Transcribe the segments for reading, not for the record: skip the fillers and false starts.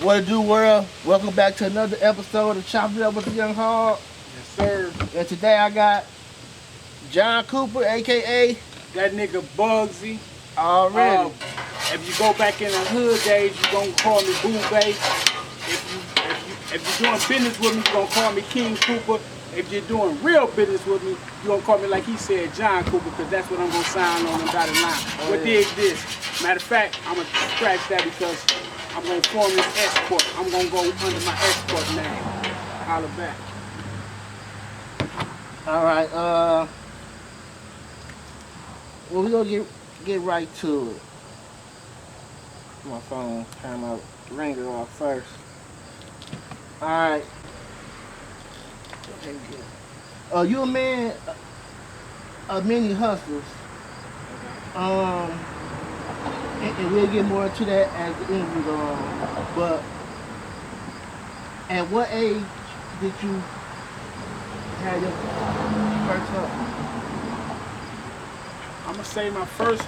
What it do, world? Welcome back to another episode of Choppin' Up with the Young Hog. Yes, sir. And today I got John Cooper, aka That nigga Bugsy. already. If you go back in the hood days, you gonna call me Boo Bay. If you're doing business with me, you gonna call me King Cooper. If you're doing real business with me, you gonna call me, like he said, John Cooper, because that's what I'm gonna sign on the dotted line. What dig this? Matter of fact, I'm gonna scratch that because I'm gonna form this escort. I'm gonna go under my escort name. Holla back. All right. Well, we gonna get right to it. My phone turn my ringer off first. All right. You a man of many hustles. And we'll get more into that as the interview goes on. But at what age did you have your first hustle? I'm gonna say my first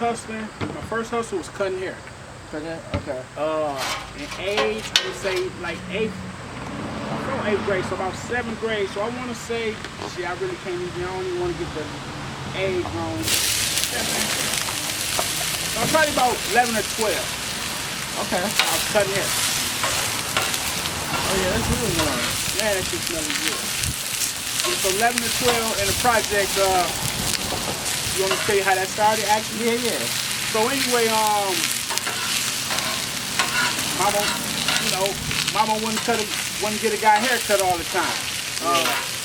hustle was cutting hair. Okay. In age, I would say like eighth grade, so about 7th grade. So I want to say, shit, I really can't even, I don't even want to get the age wrong. So I'm probably about 11 or 12. Okay. I was cutting hair. Oh yeah, that's really nice. Man, that shit smelling good. And so 11 or 12 in the project, you want me to tell you how that started actually? Yeah. So anyway, Mama wouldn't get a guy haircut all the time.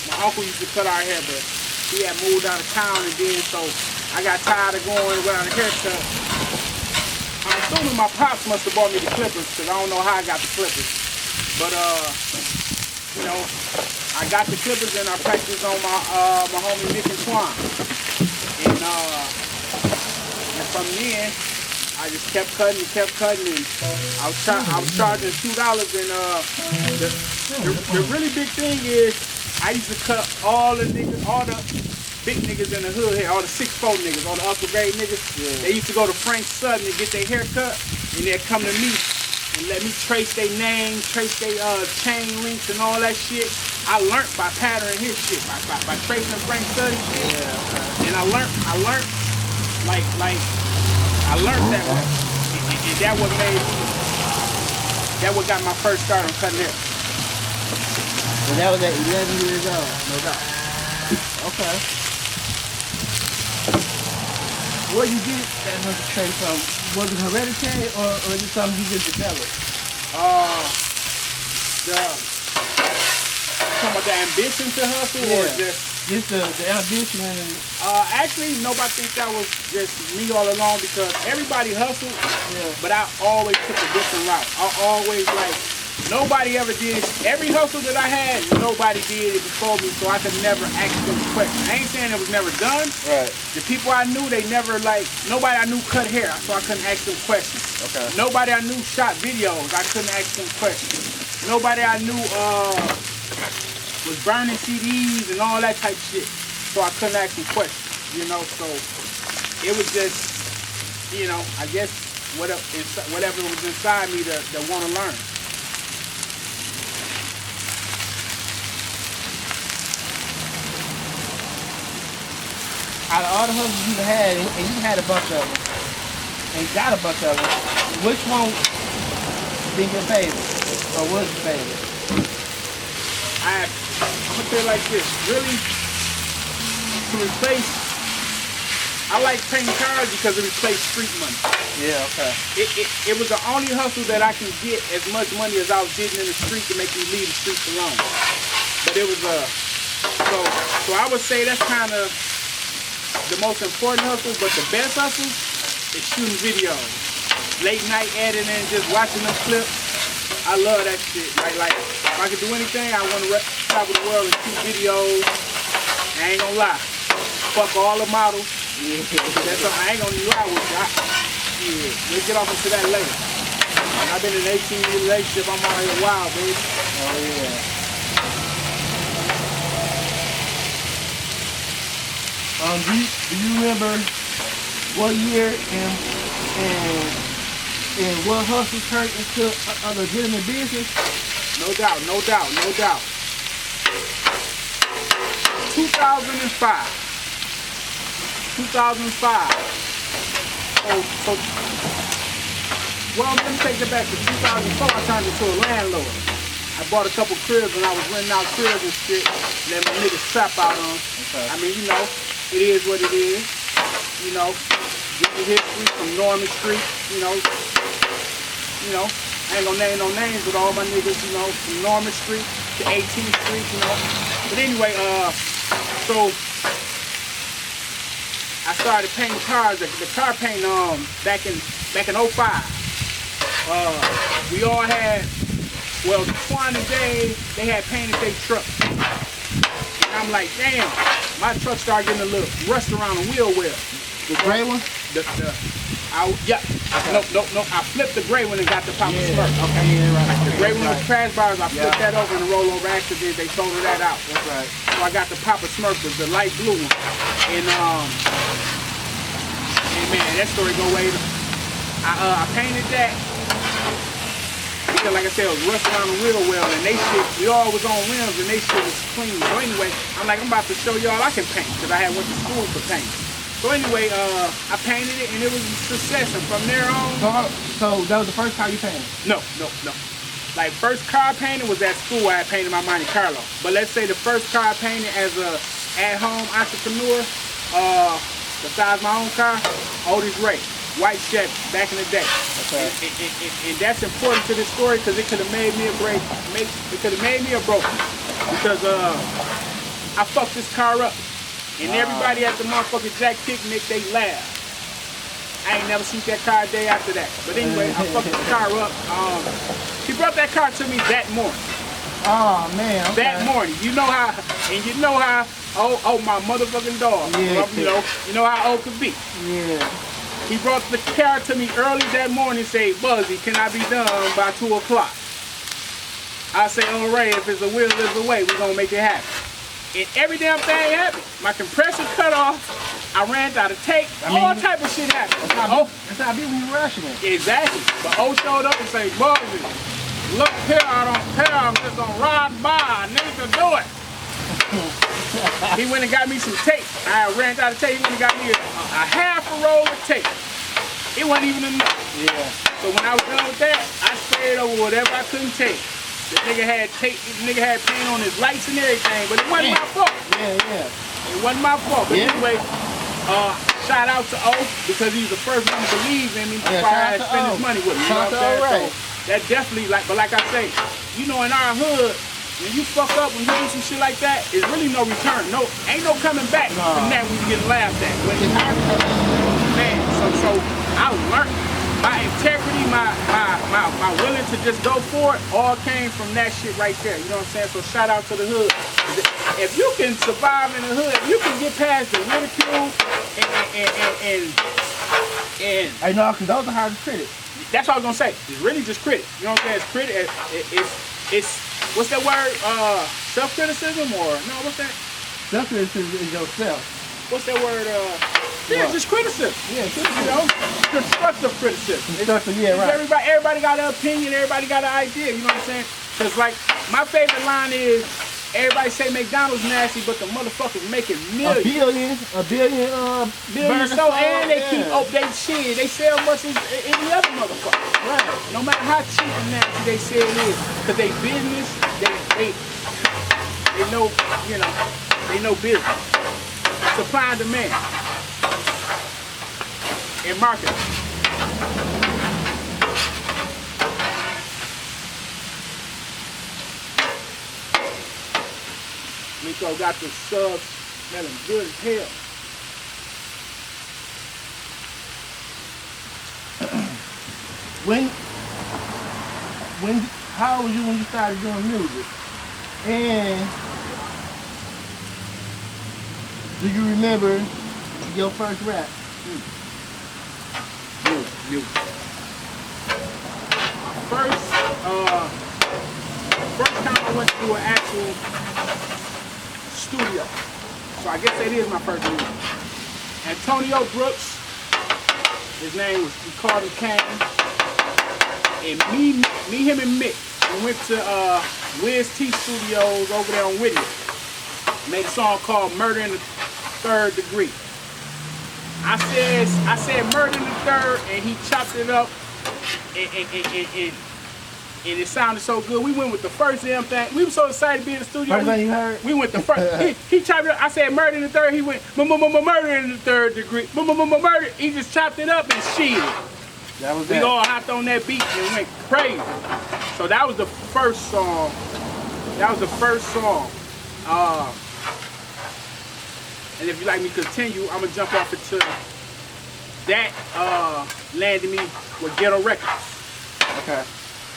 My uncle used to cut our hair, but he had moved out of town, and then so I got tired of going without a haircut. I'm assuming my pops must have bought me the clippers, because I don't know how I got the clippers. But I got the clippers and I practiced on my homie Nick and Swan. And from then, I just kept cutting, and I was charging $2. And the really big thing is, I used to cut all the big niggas in the hood here, all the 6'4" niggas, all the upper grade niggas. Yeah. They used to go to Frank Sutton and get their hair cut, and they'd come to me and let me trace their name, trace their chain links and all that shit. I learned by patterning his shit, by tracing Frank Sutton shit. Yeah. And I learned that way. And that what got my first start on cutting hair. And that was at 11 years old. No doubt. Okay. Where you get that hustle trait from? Was it hereditary or is it something you just developed? Talking about the ambition to hustle, or just the ambition and actually nobody thinks that was just me all along, because everybody hustled, but I always took a different route. I always nobody ever did every hustle that I had, nobody did it before me, so I could never ask them questions. I ain't saying it was never done. Right. The people I knew, they never nobody I knew cut hair, so I couldn't ask them questions. Okay. Nobody I knew shot videos, I couldn't ask them questions. Nobody I knew was burning CDs and all that type of shit, so I couldn't ask them questions, so it was just, I guess whatever was inside me to want to learn. Out of all the hustles you had, and you had a bunch of them, and got a bunch of them, which one been your favorite, or was your favorite? I'm gonna tell you like this, really, to replace, I like painting cars because it replaced street money. Yeah, okay. It was the only hustle that I can get as much money as I was getting in the street to make me leave the streets alone. But it was so I would say that's kind of the most important hustle, but the best hustle is shooting videos. Late night editing, just watching them clips. I love that shit. Like if I could do anything, I want to travel the world and shoot videos. I ain't gonna lie. Fuck all the models. Yeah. That's something I ain't gonna lie with you. We'll get off into that later. I've been in an 18-year relationship. I'm out here wild, baby. Oh, yeah. Do you remember what year and And what hustle turned into a legitimate business? No doubt, no doubt, no doubt. 2005. 2005. So, well, let me take it back to 2004. I turned into a landlord. I bought a couple cribs and I was renting out cribs and shit. Let my niggas trap out on. Okay. I mean, you know, it is what it is. You know, get the history from Norman Street. You know, I ain't gonna name no names, but all my niggas, you know, from Norman Street to 18th Street, you know. But anyway, so I started painting cars. The car paint back in 05. We all had, well, Twan and Dave, they had painted their truck. And I'm like, damn, my truck started getting a little rust around the wheel well. The gray one? Yeah. Okay. No. I flipped the gray one and got the Papa Smurf. Okay, yeah, right. The gray one with crash bars, I flipped that over in the rollover accident. They totaled that out. That's right. So I got the Papa Smurf, the light blue one. And man, that story go way. I painted that. Because like I said, it was rust around the wheel well, and they shit, we all was on rims, and they shit was clean. So anyway, I'm like, I'm about to show y'all I can paint, because I had went to school for paint. So anyway, I painted it, and it was a success, and from there on... So that was the first car you painted? No. Like, first car painting was at school. I had painted my Monte Carlo. But let's say the first car I painted as a at-home entrepreneur, besides my own car, Otis Ray. White Chevy, back in the day. Okay. And that's important to this story because it could have made me a break. It could have made me a broke. Because I fucked this car up. And everybody at the motherfucking Jack picnic, they laughed. I ain't never seen that car a day after that. But anyway, I fucked the car up. He brought that car to me that morning. Oh man. Okay. That morning. You know how, and you know how, oh my motherfucking dog. Yeah. You know how old could be. Yeah. He brought the car to me early that morning and said, Bugsy, can I be done by 2 o'clock? I say, all right, if it's a will, there's a way. We're going to make it happen. And every damn thing happened. My compressor cut off. I ran out of tape. All type of shit happened. That's how I be when you rushing it. Exactly. But O showed up and said, Bugsy, look here, I'm just going to ride by. I need to do it. He went and got me some tape. I ran out of tape. He went and got me a half a roll of tape. It wasn't even enough. Yeah. So when I was done with that, I sprayed over whatever I couldn't take. The nigga had tape. The nigga had paint on his lights and everything, but it wasn't my fault. Yeah. It wasn't my fault. But anyway, shout out to O because he's the first one to believe in me before I had spent his money with me. You know what I'm saying? So that definitely, but like I say, you know, in our hood, when you fuck up, when you do some shit like that, it's really no return. Ain't no coming back from that when you get laughed at. Man, so I learned my integrity, my willing to just go for it, all came from that shit right there. You know what I'm saying? So shout out to the hood. If you can survive in the hood, if you can get past the ridicule and I know, because those are hard to critic. That's what I was gonna say. It's really just critic. You know what I'm saying? It's critic. It's what's that word? Self-criticism or no? What's that? Self-criticism is yourself. What's that word? Yeah, just criticism. Yeah, you know, constructive criticism. Constructive, yeah, right. Everybody got an opinion. Everybody got an idea. You know what I'm saying? Because like my favorite line is, everybody say McDonald's nasty, but the motherfuckers making millions. A billion. So and they keep updating shit. They sell much as any other motherfucker. Right. No matter how cheap and nasty they say it is, because they business, they know, you know, they know business. Supply and demand. And marketing. Nico got the subs smelling good as hell. How old was you when you started doing music? And do you remember your first rap? First time I went to an actual studio. So I guess that is my first movie. Antonio Brooks, his name was, he called him Kane. And him and Mick, we went to Wiz T Studios over there on Whitney. Made a song called Murder in the Third Degree. I said Murder in the Third, and he chopped it up, and it sounded so good. We went with the first damn thing. We were so excited to be in the studio. First thing you heard? We went the first. He chopped it up. I said Murder in the Third. He went Murder in the Third Degree. Murder. He just chopped it up and shit. That was We all hopped on that beat and went crazy. So that was the first song. And if you like me to continue, I'm gonna jump off into that landed me with Ghetto Records. Okay.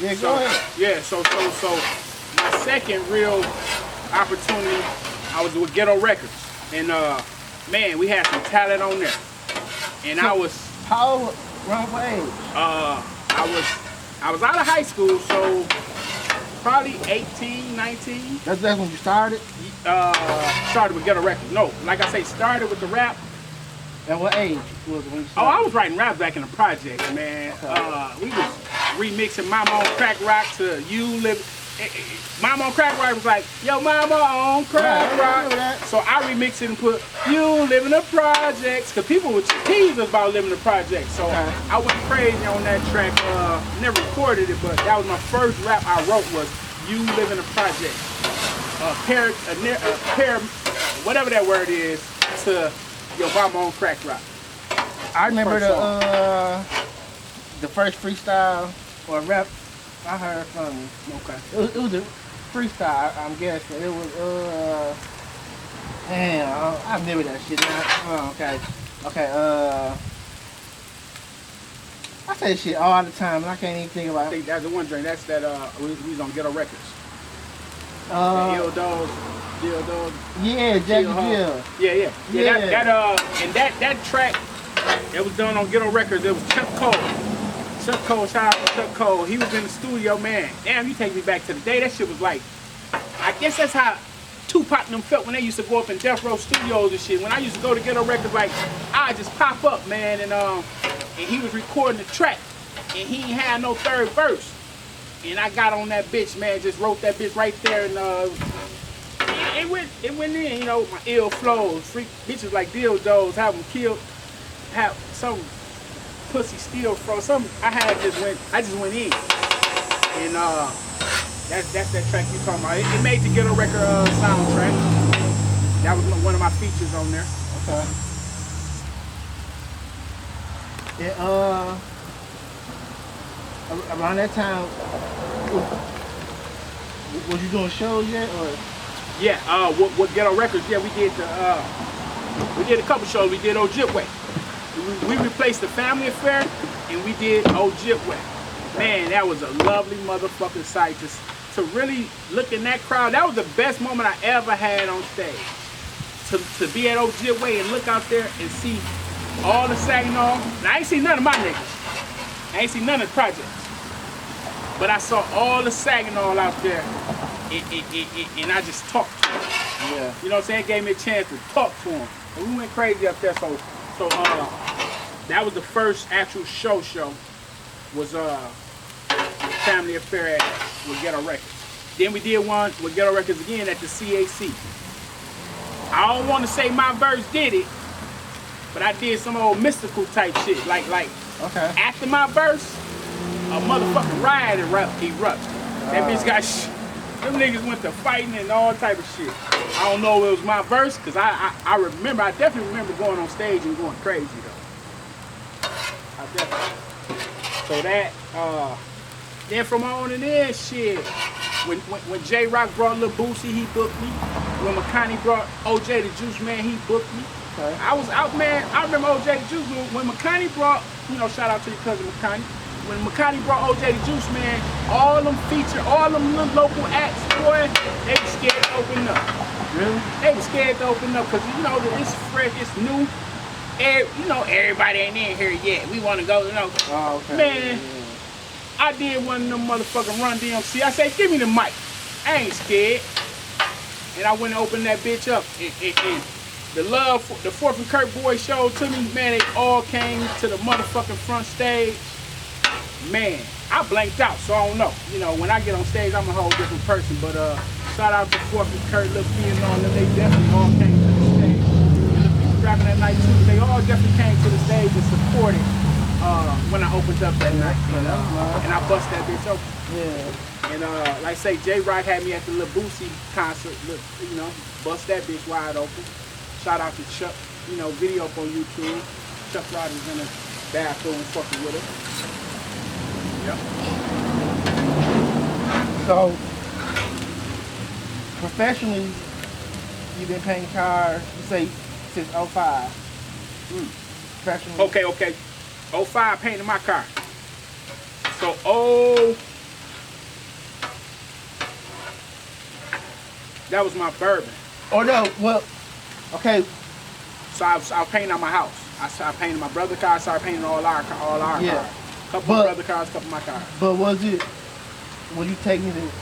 Yeah, go ahead. Yeah, so my second real opportunity, I was with Ghetto Records. And man, we had some talent on there. And I was How old? Around what age? I was out of high school, so probably 18, 19. That's when you started? Started with Ghetto Records. No, like I say, started with the rap. At what age was it when you Oh, I started? was writing rap back in the projects, man. Okay. We was remixing Mama on Crack Rock to You Live. Mama on Crack Rock was like, yo, Mama on Crack Right, I remember Rock. that. So I remixed it and put You Live in the Projects, because people would tease us about living in the projects. So Okay. I went crazy on that track. Never recorded it, but that was my first rap I wrote was You Live in the Projects. Whatever that word is, to Yo Mama on Crack Rock. I remember First the first freestyle or rap I heard from you. Okay. It was a freestyle, I'm guessing. It was, damn, I remember that shit now. Oh, okay. I say shit all the time, and I can't even think I about it. think that's the one drink. That's that we was on Ghetto Records. Ill Dogs, Jill Dogs. Yeah, Jackie Jill Jill. Yeah. Yeah. That track that was done on Ghetto Records. It was Chuck Cole. Chuck Cole, shout out to Chuck Cole. He was in the studio, man. Damn, you take me back to the day. That shit was like, I guess that's how Tupac and them felt when they used to go up in Death Row Studios and shit. When I used to go to Ghetto Records, like, I just pop up, man, and he was recording the track, and he ain't had no third verse. And I got on that bitch, man, just wrote that bitch right there, and it went in, you know, my ill flows, freak bitches like dildos, have them killed, have some pussy steal from some. I just went in, and that's that track you talking about. It made the Ghetto Record soundtrack. That was one of my features on there. Okay. Yeah, around that time, was you doing shows yet, or? Yeah, with Ghetto Records, yeah, we did a couple shows. We did Ojibwe. We replaced the Family Affair, and we did Ojibwe. Man, that was a lovely motherfucking sight to really look in that crowd. That was the best moment I ever had on stage. To be at Ojibwe and look out there and see all the Saginaw. Now, I ain't seen none of my niggas. I ain't seen none of the projects. But I saw all the Saginaw out there, and I just talked to them. Yeah. You know what I'm saying? It gave me a chance to talk to them. And we went crazy up there, so that was the first actual show was Family Affair with Ghetto Records. Then we did one with Ghetto Records again at the CAC. I don't want to say my verse did it, but I did some old mystical type shit. Like Okay. after my verse, a motherfucking riot erupted. That bitch got them niggas went to fighting and all type of shit. I don't know if it was my verse, because I definitely remember going on stage and going crazy though. I definitely. So that, then from on and in, shit. When J-Rock brought Lil Boosie, he booked me. When McConaughey brought OJ the Juice Man, he booked me. Okay. I was out, man. I remember OJ the Juice Man. When McConaughey brought, you know, shout out to your cousin McConaughey. When McConaughey brought OJ the Juice Man, all them little local acts, boy, they were scared to open up. Really? They were scared to open up because, you know, it's fresh, it's new. You know, everybody ain't in here yet. We want to go, you know. Oh, okay. Man, Yeah. I did one of them motherfucking Run DMC. I said, give me the mic. I ain't scared. And I went and opened that bitch up. And the love the Fourth and Kirk boys showed to me, man, they all came to the motherfucking front stage. Man, I blanked out, so I don't know. You know, when I get on stage, I'm a whole different person. But shout out to Fork and Kurt, Lil P and all them. They definitely all came to the stage. And the people rapping that night too. They all definitely came to the stage and supported when I opened up that night. And I bust that bitch open. Yeah. And like I say, J-Rock had me at the Lil Bugsy concert. You know, bust that bitch wide open. Shout out to Chuck. You know, video up on YouTube. Chuck Rogers in the bathroom fucking with it. Yep. So, professionally, you've been painting cars, you say, since 05. Professionally. Okay. 05 painted my car. So, that was my bourbon. Oh no, well, okay. So I was painting on my house. I painted my brother's car. I started painting all our Yeah. cars. Couple of brother cars, couple of my cars. But was you taking it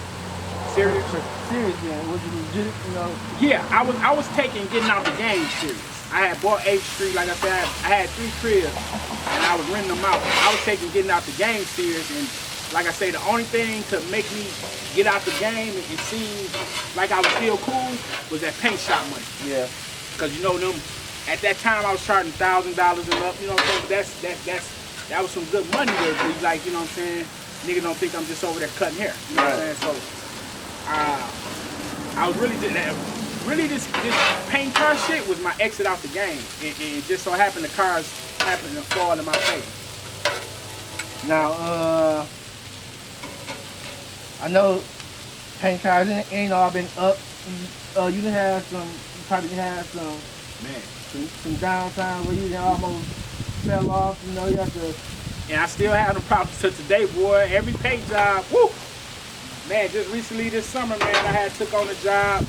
Serious? serious then? Was you legit, you know? Yeah, I was taking getting out the game serious. I had bought 8th Street, like I said, I had 3 cribs, and I was renting them out. I was taking getting out the game serious, and like I say, the only thing to make me get out the game and seem like I was still cool was that paint shop money. Yeah. Cause you know them, at that time I was charging $1,000 and up, you know what I'm saying? But that was some good money there. But like, you know what I'm saying? Niggas don't think I'm just over there cutting hair. You know what I'm saying? So I was really this paint car shit was my exit out the game. And just so happened the cars happened to fall in my face. Now, I know paint cars ain't all been up. You done have some, you probably had some downtime where you done almost fell off, you know, you have to. And I still have the problems to today, boy. Every paint job, woo! Man, just recently this summer, man, I had took on a job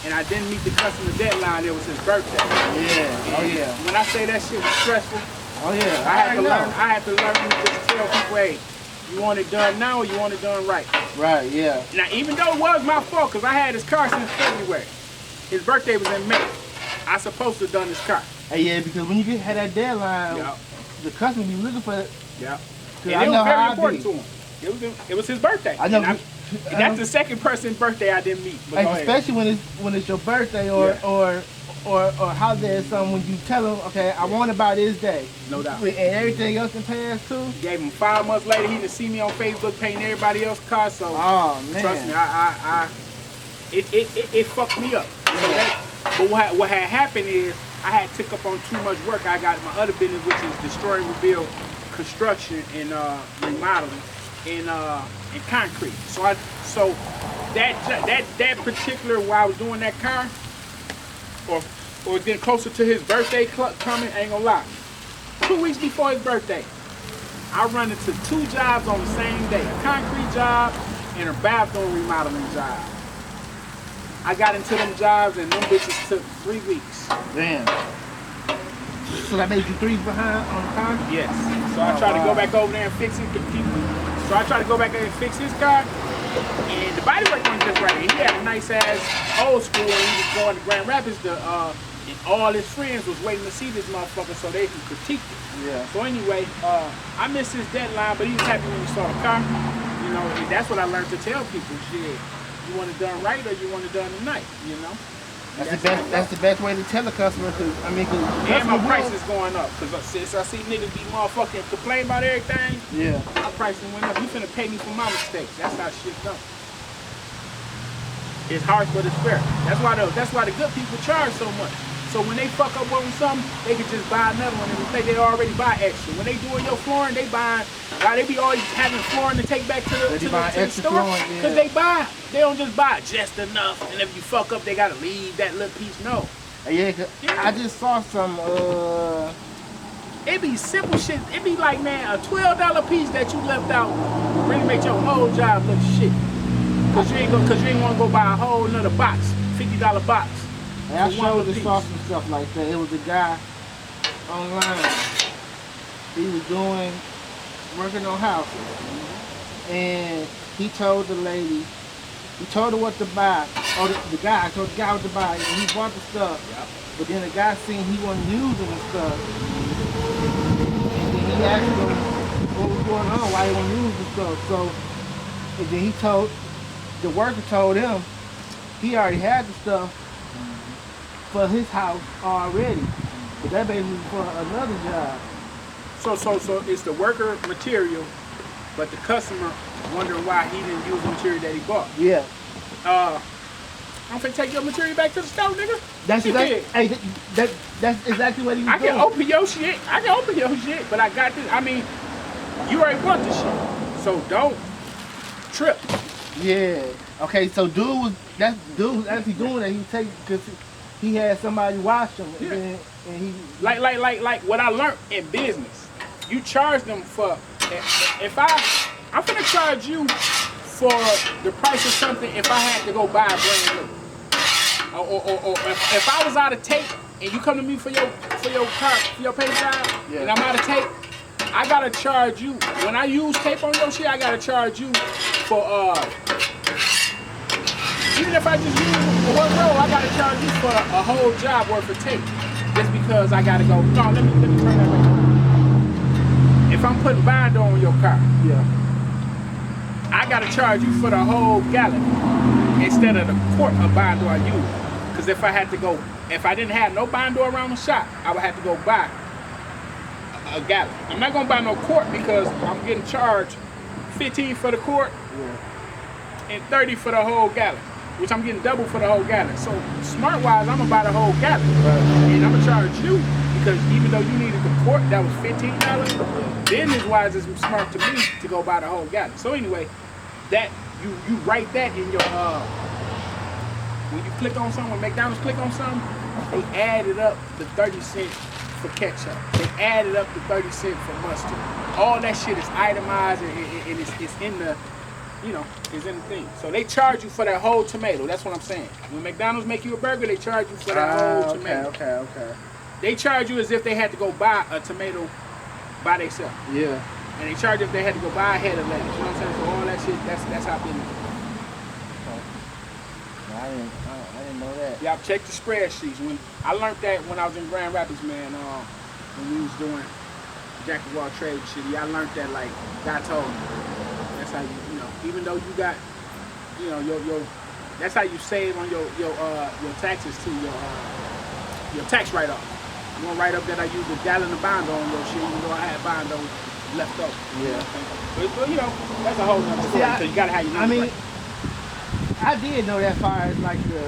and I didn't meet the customer deadline. It was his birthday. Yeah, oh yeah. When I say that shit was stressful, oh yeah, I had to learn to just tell people, hey, you want it done now or you want it done right? Right, yeah. Now, even though it was my fault, because I had his car since February. His birthday was in May. I supposed to have done his car. Hey, yeah, because when you had that deadline, Yep. the customer be looking for it. Yeah. And it was very important to him. It was his birthday. I know. And that's the second person's birthday I didn't meet. But especially when it's your birthday or holiday or something, when you tell them, okay, I want it by this day. No doubt. And everything else can pass too. Gave him 5 months later, he didn't see me on Facebook painting everybody else's car. So man. Trust me, it fucked me up. So but what had happened is I had took up on too much work. I got my other business, which is destroy and rebuild construction and remodeling and concrete. So that particular while I was doing that car, or getting closer to his birthday coming, I ain't gonna lie. 2 weeks before his birthday, I run into 2 jobs on the same day: a concrete job and a bathroom remodeling job. I got into them jobs and them bitches took 3 weeks. Damn. So that made you 3 behind on the car? Yes. So I tried to go back over there and fix it. So I tried to go back there and fix his car, and the body work wasn't just right. And he had a nice ass old school, and he was going to Grand Rapids and all his friends was waiting to see this motherfucker so they could critique it. Yeah. So anyway, I missed his deadline, but he was happy when he saw the car. You know, and that's what I learned to tell people. Shit, you want it done right or you want it done tonight, you know? That's the best way to tell a customer, and my price is going up, because since I see niggas be motherfucking complain about everything, yeah, my pricing went up. You finna pay me for my mistakes. That's how shit done. It's harsh, but it's fair. That's why the good people charge so much. So when they fuck up on something, they can just buy another one and think they already buy extra. When they doing your flooring, they buy. They be always having flooring to take back to the store, because they buy. They don't just buy just enough, and if you fuck up, they gotta leave that little piece. No. Yeah, I just saw some. It be simple shit. It be like, man, a $12 piece that you left out really make your whole job look shit. Cause you ain't want to go buy a whole another box, $50 box. And I saw some stuff like that. It was a guy online. He was working on houses, and he told the lady, he told her what to buy. Or the guy told the guy what to buy, and he bought the stuff. Yep. But then the guy seen he wasn't using the stuff, and then he asked him, what was going on, why he wasn't using stuff. So, and then the worker told him he already had the stuff for his house already. But that basically for another job. So it's the worker material, but the customer wondering why he didn't use the material that he bought. Yeah. I'm finna take your material back to the store, nigga. That's exactly. Hey, that's exactly what he was I doing. can open your shit. But I got this. I mean, you already bought this shit, so don't trip. Yeah. Okay. So dude was actually doing that. He take because he had somebody watch him, Yeah. and he Like what I learned in business. You charge them for. If I'm finna charge you for the price of something if I had to go buy a brand new. Or if I was out of tape and you come to me for your paint job, Yeah. and I'm out of tape, I gotta charge you. When I use tape on your shit, I gotta charge you for even if I just use one roll, I gotta charge you for a whole job worth of tape. Just because I gotta go. No, let me turn that back on. If I'm putting binder on your car, yeah. I gotta charge you for the whole gallon instead of the quart of binder I use. Because if I didn't have no binder around the shop, I would have to go buy a gallon. I'm not gonna buy no quart because I'm getting charged 15 for the quart and 30 for the whole gallon, which I'm getting double for the whole gallon. So smart wise, I'm gonna buy the whole gallon, and I'm gonna charge you because even though you needed the quart that was $15, business wise it's smart to me to go buy the whole gallon. So anyway, that you write that in your when you click on something, when McDonald's click on something, they added up the 30 cents for ketchup. They added up the 30 cents for mustard. All that shit is itemized and it's in the, is in the thing. So they charge you for that whole tomato. That's what I'm saying. When McDonald's make you a burger, they charge you for that whole tomato. Okay. They charge you as if they had to go buy a tomato by themselves. Yeah. And they charge you if they had to go buy a head of lettuce. You know what I'm saying? So all that shit, that's how business is. I didn't know that. Yeah, check the spreadsheets. When I learned that when I was in Grand Rapids, man, when we was doing Jack of all trades shit, I learned that like God told me. That's how you even though you got, your that's how you save on your taxes too, your tax write-off. I'm gonna write up that I used a gallon of binder on your shit, even though I had binder left over. Yeah. But that's a whole nother story. So you gotta have your numbers right. I did know that far as like the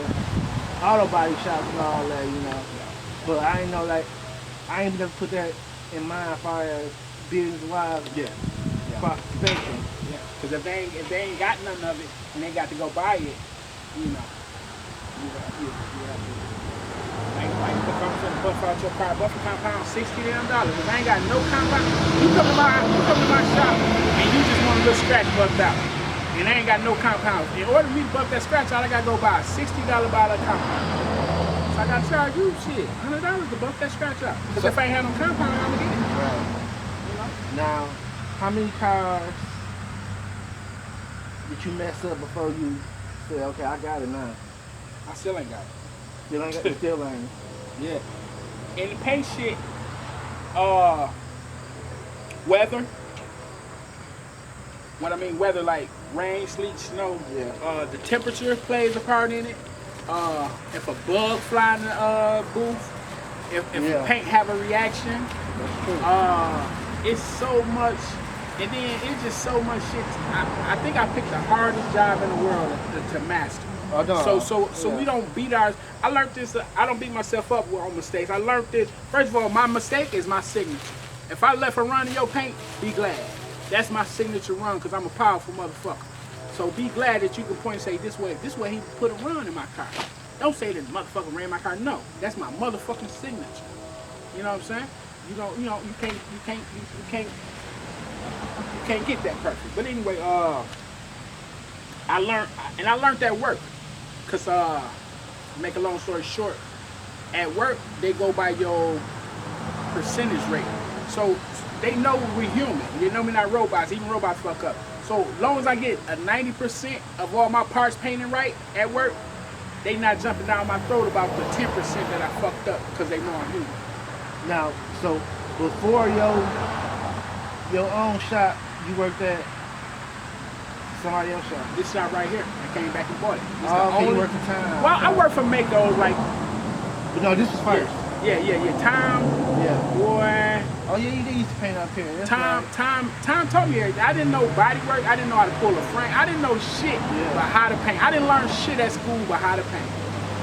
auto body shops and all that, but I ain't know I ain't never put that in mind as far as business wise. Yeah. Prospecting. Yeah. Because if they ain't got none of it and they got to go buy it, you have to. Like if I'm finna buff out your car, buffer compound $60 damn. If I ain't got no compound, you come to my shop and you just want a little scratch buffed out. And I ain't got no compound. In order for me to buff that scratch out, I gotta go buy a $60 bottle of compound. So I gotta charge you shit, $100 to buff that scratch out. Because if I ain't have no compound, I'm gonna get it. Right. Now, how many cars did you mess up before you said, okay, I got it now? I still ain't got it. Still ain't. Yeah. And the paint shit, weather. What I mean, weather like rain, sleet, snow. Yeah. The temperature plays a part in it. If a bug fly in the booth, if the paint have a reaction. That's true. It's so much, and then it's just so much shit. I think I picked the hardest job in the world to master. Oh, no. So we don't beat ours. I learned this. I don't beat myself up on mistakes. I learned this. First of all, my mistake is my signature. If I left a run in your paint, be glad. That's my signature run because I'm a powerful motherfucker. So be glad that you can point and say this way he put a run in my car. Don't say that motherfucker ran my car. No, that's my motherfucking signature. You know what I'm saying? You can't get that perfect. But anyway, I learned that work. Cause make a long story short, at work they go by your percentage rate. So they know we're human. They know we're not robots. Even robots fuck up. So as long as I get a 90% of all my parts painted right at work, they not jumping down my throat about the 10% that I fucked up because they know I'm human. Now, so before your your own shop, you worked at somebody else's shop. This shop right here, I came back and bought it. It's Oh, the okay, you only. worked for Time. Well, I worked for Mako like. But no, this was first. Yeah. Time, Yeah. boy. Oh yeah, you did used to paint up here. That's right. Time taught me everything. I didn't know body work. I didn't know how to pull a frame. I didn't know shit about how to paint. I didn't learn shit at school about how to paint.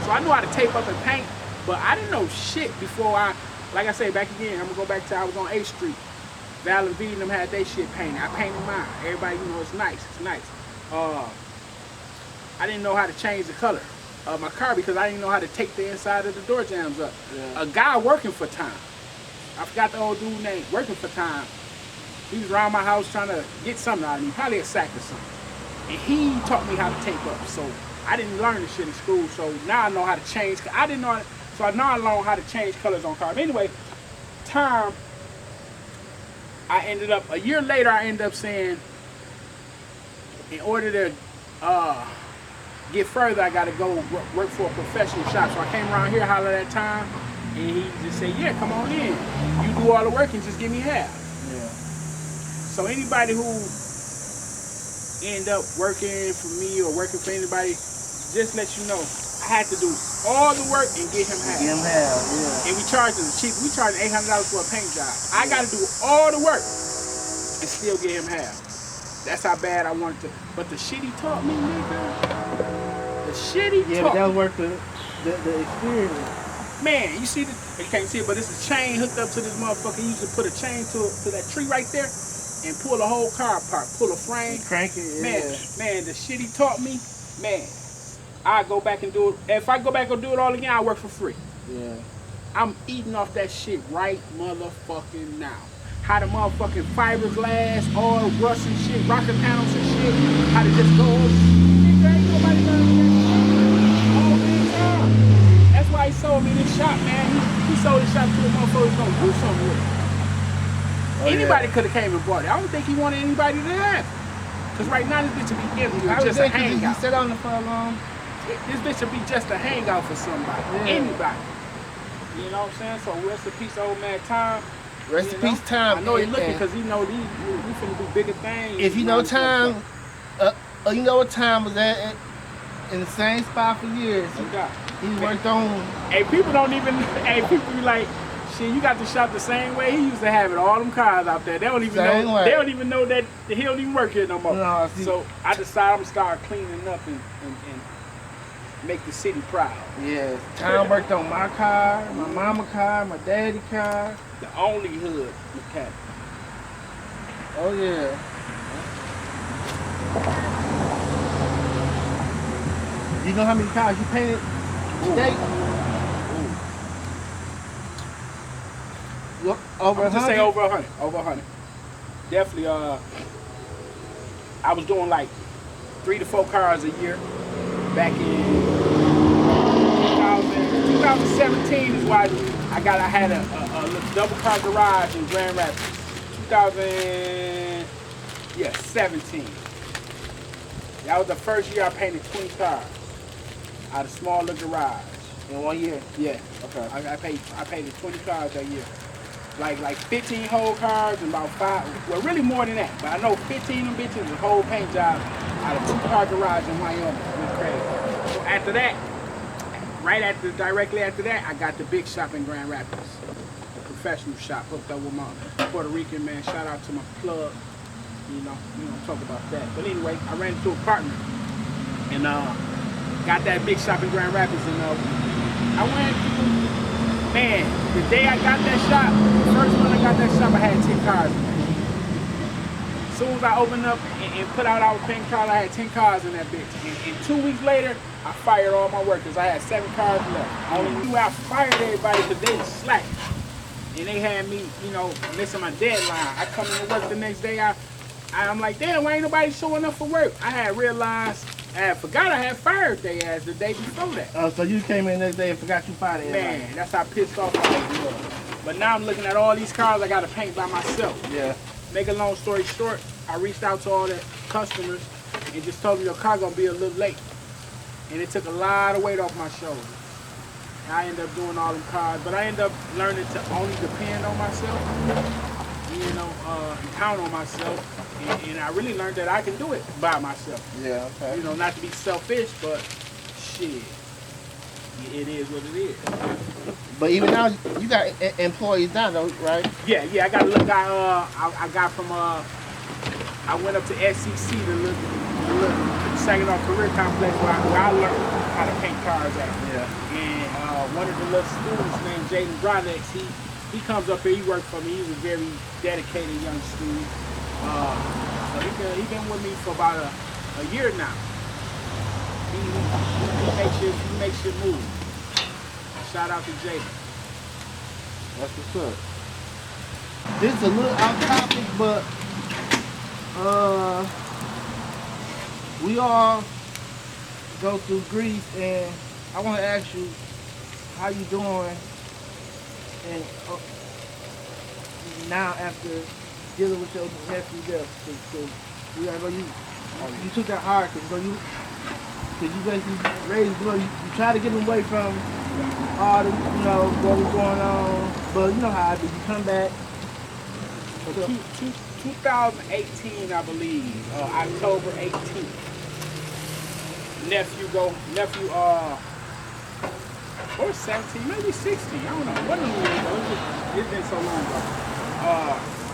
So I knew how to tape up and paint, but I didn't know shit before like I say, back again, I'm gonna go back to I was on 8th Street. Val and V and them had their shit painted. I painted mine. Everybody, it's nice. It's nice. I didn't know how to change the color of my car because I didn't know how to take the inside of the door jambs up. Yeah. A guy working for Time. I forgot the old dude name, working for Time. He was around my house trying to get something out of me, probably a sack or something. And he taught me how to tape up. So I didn't learn this shit in school. So now I know how to change. I didn't know. So now I learned how to change colors on cars. But anyway, Time. I ended up a year later. I ended up saying, in order to get further, I got to go work for a professional shop. So I came around here, hollered at Time. And he just said, yeah, come on in. You do all the work and just give me half. Yeah. So anybody who end up working for me or working for anybody, just let you know, I had to do all the work and get him half. Get him half, yeah. And we charge them cheap. We charge $800 for a paint job. I got to do all the work and still get him half. That's how bad I wanted to. But the shit he taught me, nigga. The shit he Yeah, taught but that me. was worth the experience. Man, you see this? You can't see it, but it's a chain hooked up to this motherfucker. He used to put a chain to that tree right there and pull the whole car apart, pull a frame. You crank it, yeah. Man, the shit he taught me, man, I go back and do it. If I go back and do it all again, I work for free. Yeah. I'm eating off that shit right motherfucking now. How the motherfucking fiberglass, all rust and shit, rocket panels and shit, how to just go over. Nigga, ain't nobody learning that shit. All the time. That's why he sold me this shop, man. He sold this shop to a motherfucker who's gonna do something with it. Oh, Anybody could have came and bought it. I don't think he wanted anybody to have it. Because right now this bitch will be empty. I It's was just a thinking he hangout. sat on it for a long. This bitch will be just a hangout for somebody. Yeah. Anybody. You know what I'm saying? So rest in peace, old man Time. Rest You in know? peace, Time. I know he's And- looking and because he know we finna do bigger things. If you know Time, you know what Time was at in the same spot for years. No doubt. He worked on. Hey, people don't even. Hey, people be like, shit, you got the shop the same way he used to have it. All them cars out there. They don't even Same know. way. They don't even know that he don't even work here no more. No, see- So I decided I'm gonna start cleaning up and make the city proud. Yeah, Time worked on my car, my mama car, my daddy car. The only hood mechanic. Oh yeah. You know how many cars you painted today? Look, over I'm just say 100? over 100. Over 100. Definitely. I was doing like 3 to 4 cars a year back in 2017 is why I had a little double car garage in Grand Rapids. 17. That was the first year I painted 20 cars out of small little garage. In 1 year? Yeah. Okay. I painted 20 cars that year. Like 15 whole cars and about 5, well really more than that, but I know 15 of them bitches was a whole paint job out of 2-car garage in Wyoming. It was crazy. So after that, directly after that, I got the big shop in Grand Rapids. A professional shop hooked up with my Puerto Rican man. Shout out to my plug. You know, we don't talk about that. But anyway, I ran into a partner and got that big shop in Grand Rapids and I went through. Man, the day I got that shop, the first one I got that shop, I had 10 cars in there. As soon as I opened up and put out our paint cars, I had 10 cars in that bitch. And 2 weeks later, I fired all my workers. I had 7 cars left. I only knew I fired everybody because they was slack. And they had me, missing my deadline. I come into work the next day, I'm like, damn, why ain't nobody showing up for work? I had realized, I forgot I had fired their ass the day before that. Oh, so you came in the next day and forgot you fired it. Man, that's how pissed off I was. But now I'm looking at all these cars I got to paint by myself. Yeah. Make a long story short, I reached out to all the customers and just told them your car gonna be a little late. And it took a lot of weight off my shoulders. I ended up doing all them cars, but I ended up learning to only depend on myself. you know, and count on myself. And I really learned that I can do it by myself. Yeah, okay. You know, not to be selfish, but shit, it is what it is. But even now, you got employees now, though, right? Yeah, I got a little guy. I got from. I went up to SCC, the little Saginaw Career Complex, where I learned how to paint cars at. Yeah. And one of the little students named Jaden Bronex, he comes up here. He worked for me. He's a very dedicated young student. So he been with me for about a year now. He makes shit move. Shout out to Jaden. That's what's up. This is a little off topic, but we all go through grief, and I want to ask you how you doing, and now after dealing with your nephew death, because we gotta go. You took that hard, because you basically raised, you try to get him away from all the, what was going on, but you know how I do. You come back. 2018, I believe, October 18th. Nephew, or 17, maybe 16, I don't know. What it's been so long ago.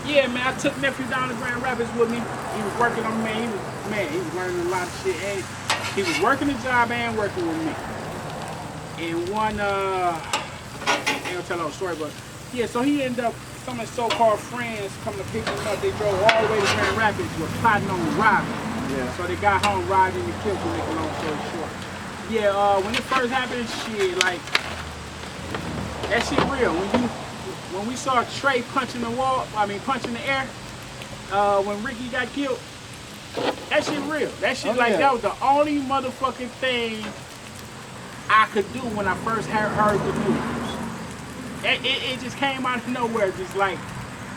Yeah, man, I took nephew down to Grand Rapids with me. He was working on me. He was learning a lot of shit. And he was working a job and working with me. And one, I ain't gonna tell the whole story, but yeah, so he ended up, some of his so-called friends coming to pick him up. They drove all the way to Grand Rapids with plotting on robbing. Yeah. So they got home, robbed him, and killed him, to make a long story short. Yeah, when it first happened, shit, like, that shit real. When we saw Trey punching the wall, punching the air, when Ricky got killed, that shit real. That shit, that was the only motherfucking thing I could do when I first heard the news. It just came out of nowhere, just like,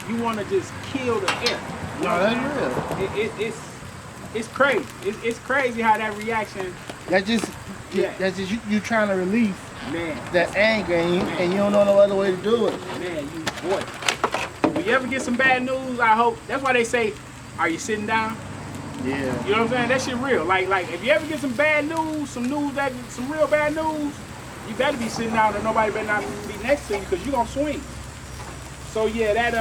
you want to just kill the air. You know that's real. It's crazy. It's crazy how that reaction. That's just you trying to release that anger, and you don't know no other way to do it. Man, boy. When you ever get some bad news, I hope, that's why they say, are you sitting down? Yeah. You know what I'm saying? That shit real. Like if you ever get some bad news, some real bad news, you better be sitting down and nobody better not be next to you, because you're gonna swing. So yeah, that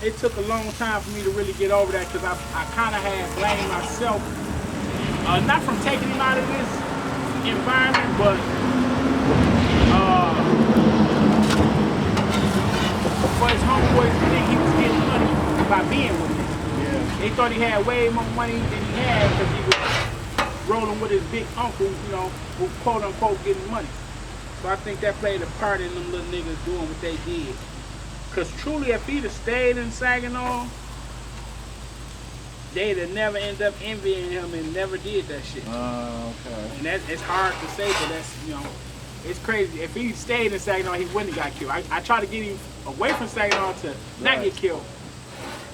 it took a long time for me to really get over that, because I kind of had blamed myself, not from taking him out of this environment, but for his homeboys to think he was getting money by being with me. Yeah. They thought he had way more money than he had, because he was rolling with his big uncle, who quote unquote getting money. So I think that played a part in them little niggas doing what they did. Because truly, if he'd have stayed in Saginaw, they'd have never ended up envying him and never did that shit. Okay. And it's hard to say, but that's, it's crazy. If he stayed in Saginaw, he wouldn't have got killed. I try to get him away from Saginaw to not get killed.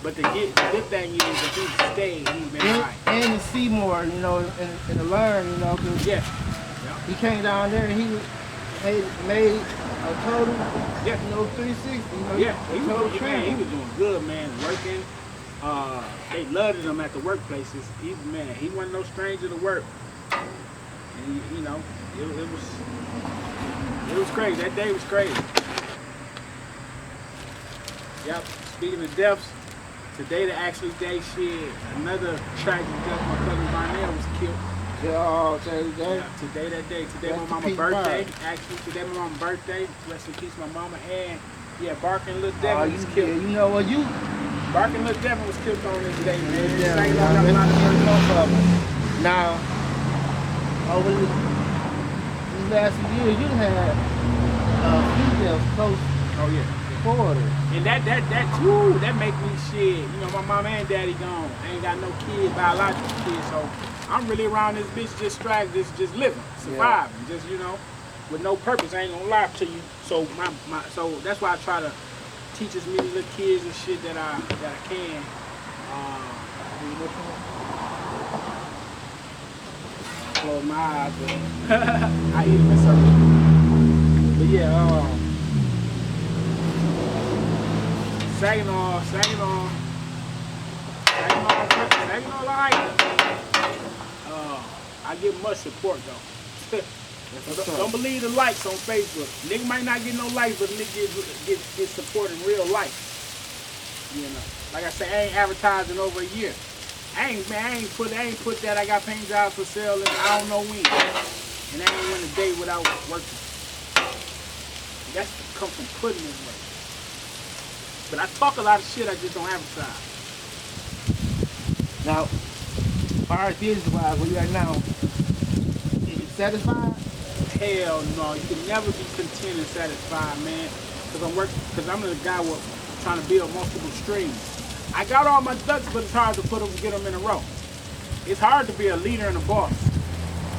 But the good thing is, if he stayed, he'd been alright. And to see more, and to learn, because he came down there and he made a total, 360. He was doing good, man. Working. They loved him at the workplaces. He wasn't no stranger to work. And it was crazy. That day was crazy. Yep. Speaking of deaths, today the actual day, another tragic death. My cousin Barnell was killed. Today that day. Today my mama's birthday. Actually, today my mama's birthday. Rest in peace, my mama. And Barking Lil Devin was killed. You know what, Barking Lil Devin was killed on this day, man. Now, over these last few years, you had females close. Oh yeah. Quarter. And that make me shit. My mama and daddy gone. I ain't got no kid, biological kids, so I'm really around this bitch just living, surviving, just with no purpose. I ain't gonna lie to you. So so that's why I try to teach as many little kids and shit that I can. Close my eyes, but I eat them circle. But yeah, Saginaw, I get much support though. Don't believe the likes on Facebook. Nigga might not get no likes, but nigga get support in real life. You know, like I say, I ain't advertising over a year. I ain't put that I got paint jobs for sale and I don't know when. And I ain't went a day without working. That's come from putting in work. But I talk a lot of shit, I just don't advertise. Now, as far as business-wise, where you at now, is you satisfied? Hell no, you can never be content and satisfied, man. Because I'm the guy with trying to build multiple streams. I got all my ducks, but it's hard to get them in a row. It's hard to be a leader and a boss.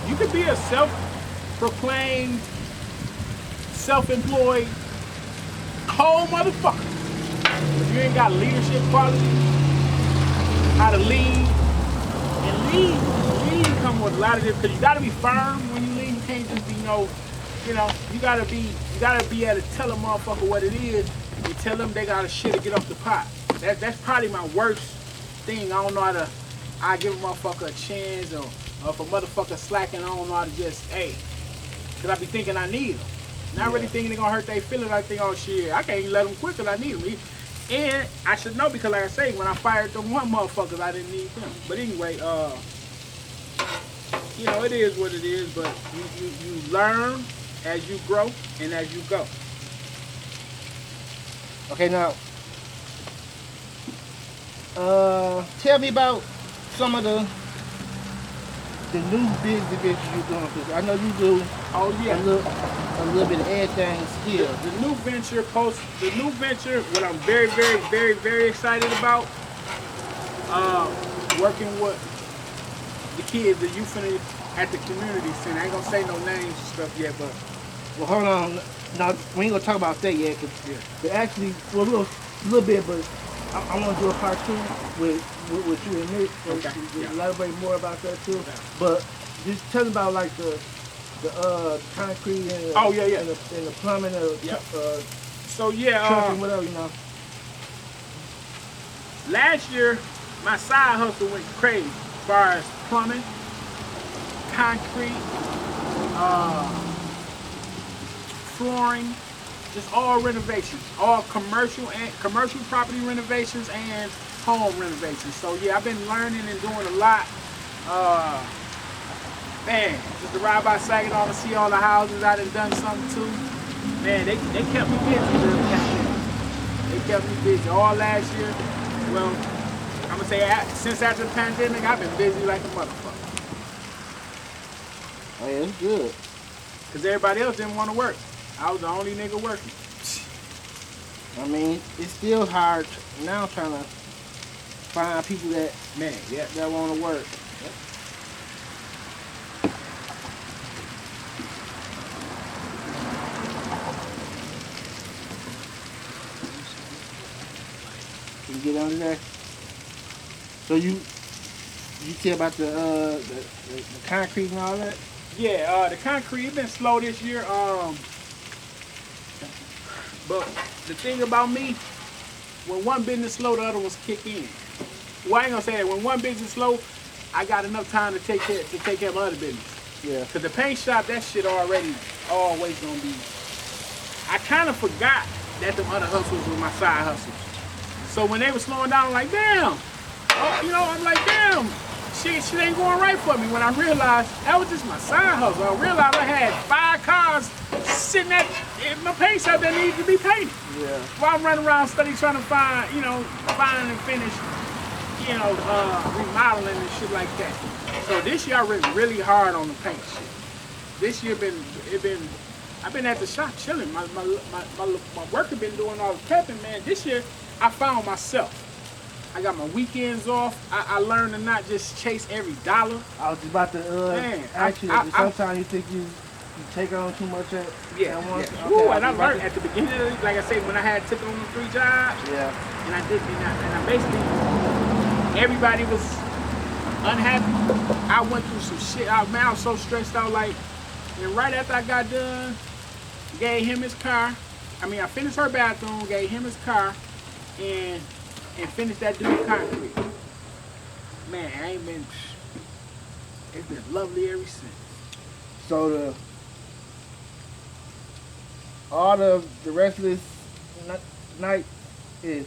You could be a self-proclaimed, self-employed, cold motherfucker. If you ain't got leadership qualities, how to lead, and lead come with a lot of this, because you gotta be firm when you lead. You can't just be you gotta be able to tell a motherfucker what it is and tell them they got a shit to get off the pot. That's probably my worst thing. I don't know how to I give a motherfucker a chance, or if a motherfucker slacking, I don't know how to just, hey, because I be thinking I need them. Not really thinking they're going to hurt their feelings. I think, oh shit, I can't even let them quit because I need them. And I should know, because like I say, when I fired them one motherfuckers, I didn't need them. But anyway, you know, it is what it is, but you learn as you grow and as you go. Okay, now, tell me about some of the new business ventures you're doing, because I know you do a little bit of everything still. The new venture, what I'm very, very, very, very excited about, working with the kids, the youth at the community center. I ain't gonna say no names and stuff yet, but. Well, hold on. Now, we ain't gonna talk about that yet, because actually, well, a little bit, but I want to do a part two with you and Nick, so to elaborate more about that too. Okay. But just tell me about like the concrete and the plumbing, trucking, whatever, you know. Last year, my side hustle went crazy as far as plumbing, concrete, flooring. Just all renovations, all commercial property renovations and home renovations. So yeah, I've been learning and doing a lot. Man, just to ride by Saginaw and see all the houses I done something to. Man, they kept me busy during the pandemic. They kept me busy all last year. Well, I'm gonna say since after the pandemic, I've been busy like a motherfucker. Oh yeah, that's good. Cause everybody else didn't want to work. I was the only nigga working. I mean, it's still hard now trying to find people that want to work. Yep. Can you get under there? So you tell about the concrete and all that? Yeah, the concrete been slow this year. But the thing about me, when one business slow, the other ones kick in. Well, I ain't gonna say that. When one business slow, I got enough time to take care of other business. Yeah. Cause the paint shop, that shit already always gonna be. I kind of forgot that them other hustles were my side hustles. So when they were slowing down, I'm like, damn. Oh, you know, I'm like, damn. Shit ain't going right for me. When I realized that was just my side hustle, I realized I had 5 cars sitting at my paint shop that needed to be painted. Yeah. While I'm running around studying, trying to find and finish, remodeling and shit like that. So this year I worked really hard on the paint shit. This year I've been at the shop chilling. My work have been doing all the prepping, man. This year I found myself. I got my weekends off. I learned to not just chase every dollar. I was just about to ask you that. Sometimes you think you take on too much at once. Yeah. Okay, Ooh, and I learned at the beginning of it, like I said, when I had took on the 3 jobs. Yeah. And I basically, everybody was unhappy. I went through some shit. I was so stressed out. Like, and right after I got done, gave him his car. I mean, I finished her bathroom, gave him his car. and finish that dude concrete. Man, I ain't been. It's been lovely ever since. So all the rest of this night is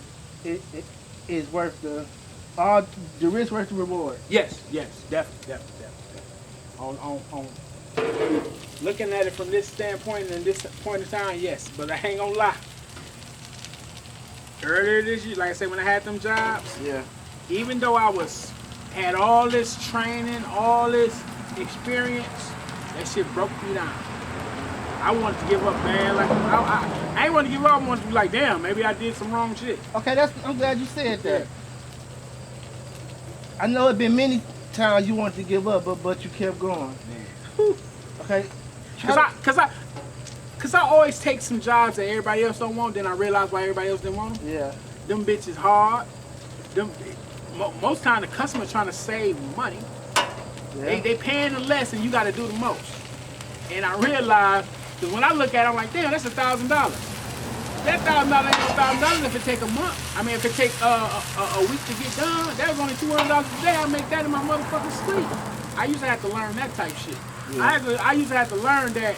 worth the risk worth the reward. Yes, definitely. On looking at it from this standpoint and this point in time, yes. But I ain't gonna lie. Earlier this year, like I said, when I had them jobs, Yeah. even though I had all this training, all this experience, that shit broke me down. I wanted to give up, man. Like I ain't want to give up. I wanted to be like, damn, maybe I did some wrong shit. Okay, I'm glad you said that. I know it been many times you wanted to give up, but you kept going. Man. Okay. Cause I always take some jobs that everybody else don't want, then I realize why everybody else didn't want them. Yeah. Them bitches hard. Most time the customer trying to save money. Yeah. They paying the less and you got to do the most. And I realized, because when I look at it, I'm like, damn, that's $1,000. That $1,000 ain't no $1,000 if it take a month. I mean, if it take a week to get done, that was only $200 a day. I make that in my motherfucking sleep. I used to have to learn that type shit. Yeah. I used to have to learn that.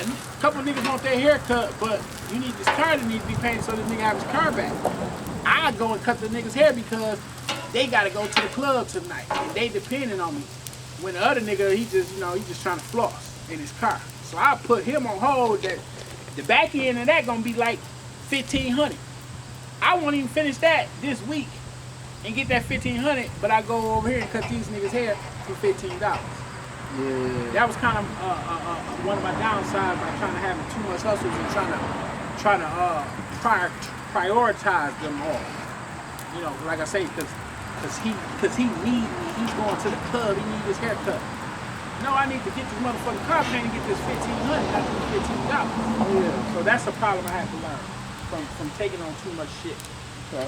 And a couple of niggas want their hair cut, but you need this car that needs to be painted so this nigga have his car back. I go and cut the nigga's hair because they gotta go to the club tonight. And they depending on me. When the other nigga, he just trying to floss in his car. So I put him on hold that the back end of that gonna be like $1,500. I won't even finish that this week and get that $1,500, but I go over here and cut these niggas' hair for $15. Yeah. That was kind of one of my downsides by trying to have too much hustles and trying to prioritize them all. You know, like I say, because he need me. He's going to the club. He need his haircut. No, I need to get this motherfucking car paint and get this $1,500, not this $15. Yeah. So that's a problem I had to learn from taking on too much shit. Okay.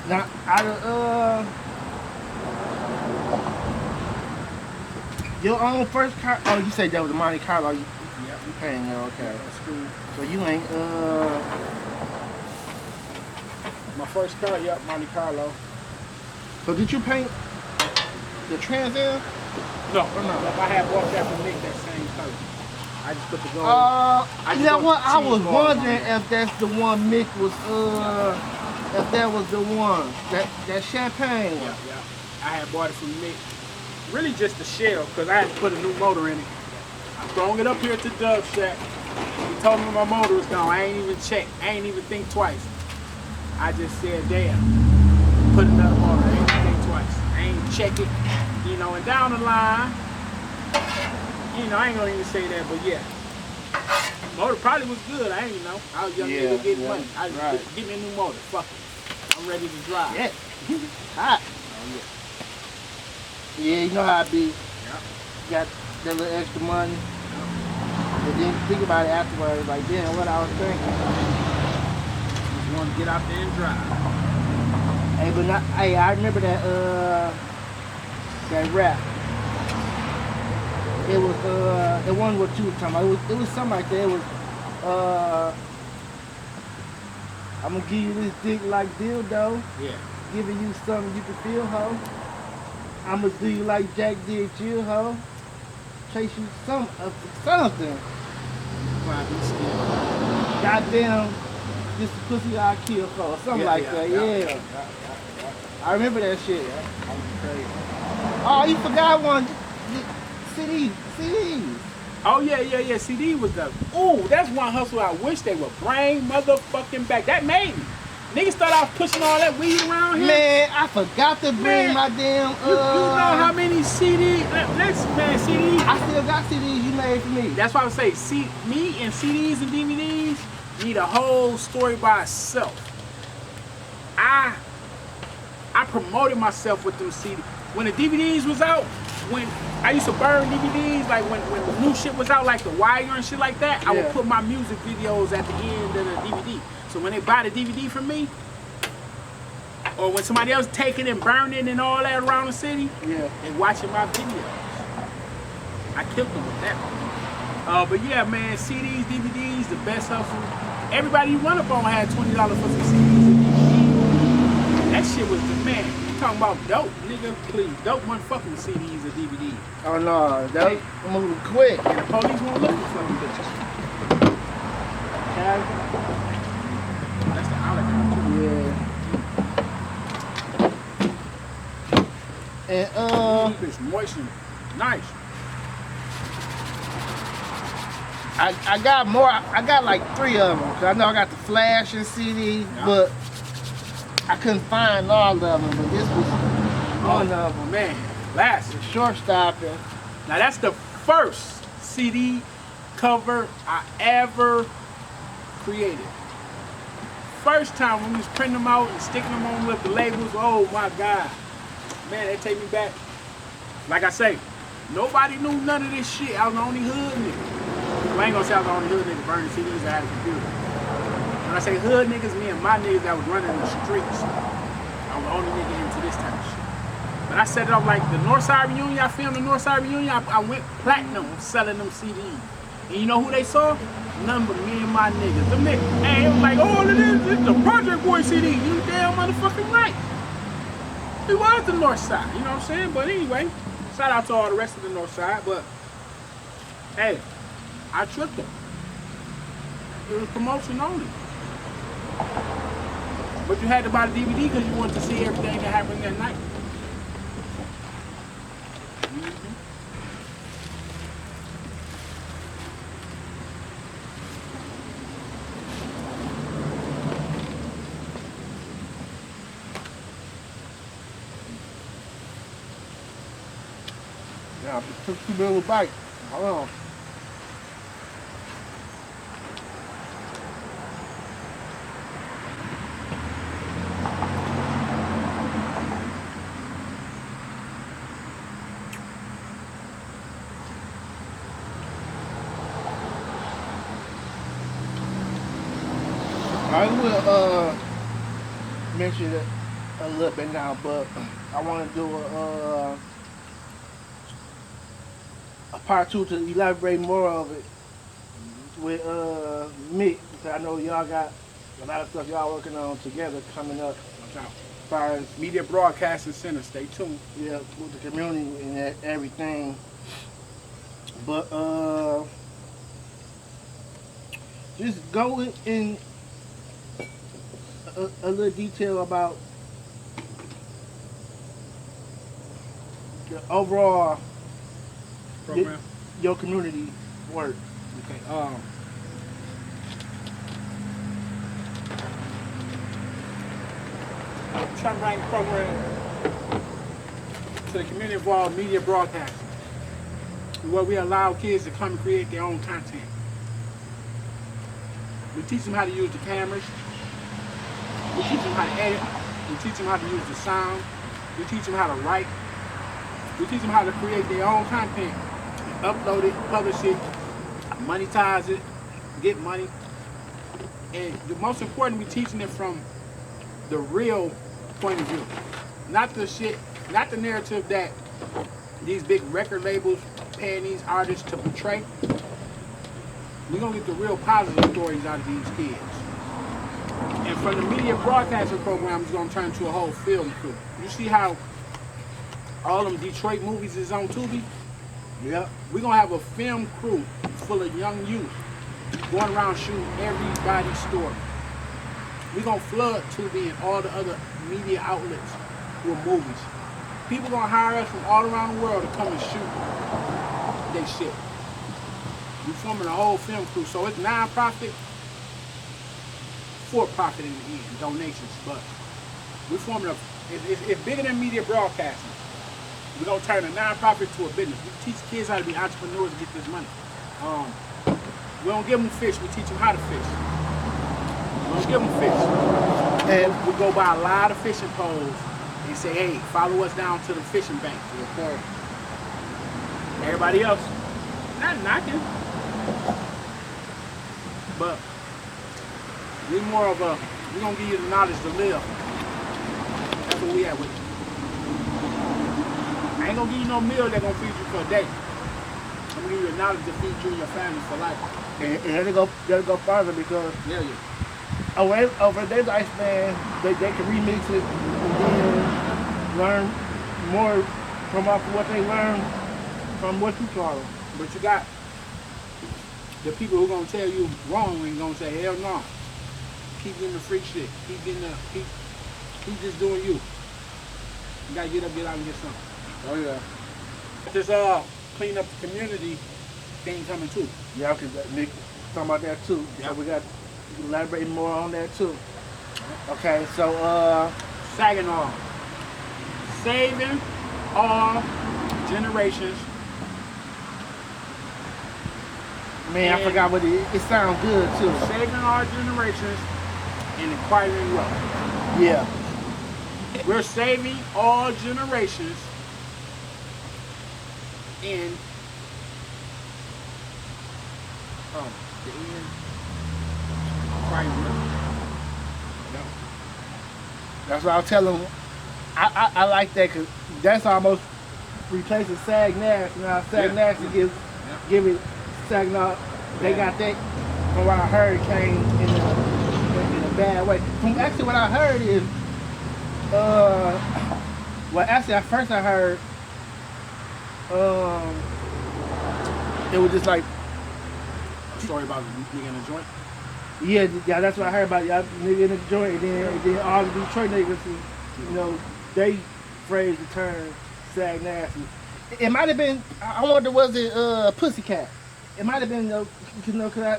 Now, out of your own first car, oh, you said that was a Monte Carlo. You paying that, okay. That's cool. So you ain't My first car, yep, Monte Carlo. So did you paint the Trans Am? No, or no? I had bought that from Nick, that same color. I just put the gold. You know what? I was wondering if that's the one Mick was if that was the one, that champagne one. Yeah. I had bought it from Nick. Really just the shell, because I had to put a new motor in it. I throwing it up here at the Dub Shack. He told me my motor was gone. I ain't even check. I ain't even think twice. I just said, damn, put another motor. I ain't even think twice. I ain't check it. You know, and down the line, you know, I ain't gonna even say that, but yeah. Motor probably was good. I ain't know. I was young nigga getting money. I just give me a new motor. Fuck it. I'm ready to drive. Yeah. Hot. Oh, yeah. Yeah, you know how I be. Yeah. Got that little extra money. And then think about it afterwards, like, damn, what I was thinking. Just want to get out there and drive. Hey, but not, hey, I remember that rap. It was it wasn't what you were talking about. It was something like that. It was I'm gonna give you this dick like dildo. Yeah. Giving you something you can feel, ho. I'm gonna do you like Jack did you, ho. Chase you something. Why be still? Goddamn, this pussy I kill for, something like that. Yeah. I remember that shit. I'm crazy. Oh, you forgot one. CDs. Oh yeah. CD was the. Ooh, that's one hustle I wish they would bring motherfucking back. That made me. Niggas start off pushing all that weed around here. Man, I forgot to bring my damn. You know how many CDs? CDs. I still got CDs you made for me. That's why I would say, me and CDs and DVDs need a whole story by itself. I promoted myself with them CDs. When the DVDs was out, when I used to burn DVDs, like when the new shit was out, like The Wire and shit like that, I would put my music videos at the end of the DVD. So when they buy the DVD from me, or when somebody else taking and burning and all that around the city, Yeah. and watching my videos. I killed them with that. But yeah, man, CDs, DVDs, the best hustle. Everybody you run up on had $20 for some CDs and DVDs. That shit was the man. You talking about dope, nigga? Please, dope wasn't fucking with CDs or DVDs. Oh no, that moving quick. And the police won't look for fucking bitches. That's the oligarch too. Yeah. And It's moist and nice. I got more. I got like 3 of them. Cause I know I got the Flash and CD, Yeah. but I couldn't find all of them. But this was one of them. Man, last. The shortstopping. Now that's the first CD cover I ever created. First time when we was printing them out and sticking them on with the labels, oh my God. Man, that take me back. Like I say, nobody knew none of this shit. I was the only hood nigga. Well, I ain't gonna say I was the only hood nigga burning CDs that had a computer. When I say hood niggas, me and my niggas that was running the streets, I was the only nigga into this type of shit. But I set it up like the Northside Reunion, I filmed the Northside Reunion, I went platinum selling them CDs. And you know who they saw? None but me and my niggas. Them niggas, hey, it was like, oh, this is the Project Boy CD. You damn motherfucking right. It was the Northside, you know what I'm saying? But anyway, shout out to all the rest of the Northside, but hey, I tricked them. It was promotion only. But you had to buy the DVD because you wanted to see everything that happened that night. Yeah, I took 2 little bites. Hold on. I will mention it a little bit now, but I want to do a part 2 to elaborate more of it with Mick, because I know y'all got a lot of stuff y'all working on together coming up. Watch out. As far as Media Broadcasting Center, stay tuned. yeah, with the community and everything. But just go in a little detail about the overall Program. your community work. Okay. I'm trying to bring the program to the community involved media broadcasting, where we allow kids to come and create their own content. We teach them how to use the cameras. We teach them how to edit. We teach them how to use the sound. We teach them how to write. We teach them how to create their own content, upload it, publish it, monetize it, get money. And the most important, we teaching it from the real point of view. Not the shit, not the narrative that these big record labels paying these artists to portray. We're gonna get the real positive stories out of these kids. And from the media broadcasting program, it's gonna turn into a whole film crew. You see how all them Detroit movies is on Tubi? Yep. We're gonna have a film crew full of young youth going around shooting everybody's story. We're gonna flood Tubi and all the other media outlets with movies. People gonna hire us from all around the world to come and shoot they shit. We're forming a whole film crew, so it's non-profit, for-profit in the end, donations, but we're forming it's bigger than media broadcasting. We're gonna turn a non-profit to a business. We teach kids how to be entrepreneurs and get this money. We don't give them fish, we teach them how to fish. We don't give them fish. And We go buy a lot of fishing poles and say, hey, follow us down to the fishing bank. okay. Everybody else, not knocking, but we're more of a, we're gonna give you the knowledge to live. where we at with it. I ain't gonna give you no meal that's gonna feed you for a day. I'm gonna give you a knowledge to feed you and your family for life. And they'll go farther because Yeah, yeah. over their lifespan, they can remix it and then learn more from off of what they learned from what you taught them. But you got the people who gonna tell you wrong and gonna say, hell no. Keep getting the freak shit. Keep just doing you. You gotta get up, get out, and get something. Oh yeah. This clean up the community thing coming too. Yeah, because Nick talking about that too. Yeah. So we got to elaborate more on that too. Okay, so Saginaw. Saving all generations. man, I forgot what it sounds good too. Saving our generations and acquiring wealth. Yeah. We're saving all generations in the end acquiring wealth. Yeah. That's what I was telling them. I like that because that's almost replacing Sag Nash. Now Sag Nash give it Saginaw. They got that. From what I heard, came in a bad way. From actually what I heard is, well actually at first I heard, it was just like A story about a nigga in a joint. yeah, that's what I heard about y'all nigga in the joint, and then all the Detroit niggas, you know, they phrased the term Sag Nasty. It might have been, I wonder, was it Pussycat? It might have been, you know, cause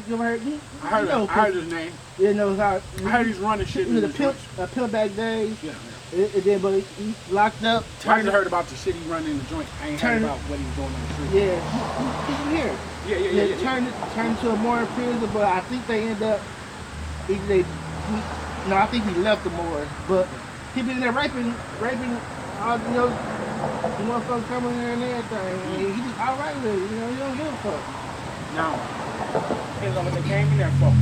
you ever heard? I heard his name. You know how I heard he's running shit in the the pimp back days. Yeah. And then, but he locked up. I just heard about the shit he running in the joint. I ain't heard about what he was doing on the street. Yeah, he's here. Yeah. Turned to a more prison, but I think they end up. I think he left the more, but he been there raping, all you know, the motherfuckers coming in there and everything. And he just alright with it, you know, he don't give a fuck. Now, depends on what they came in there for. If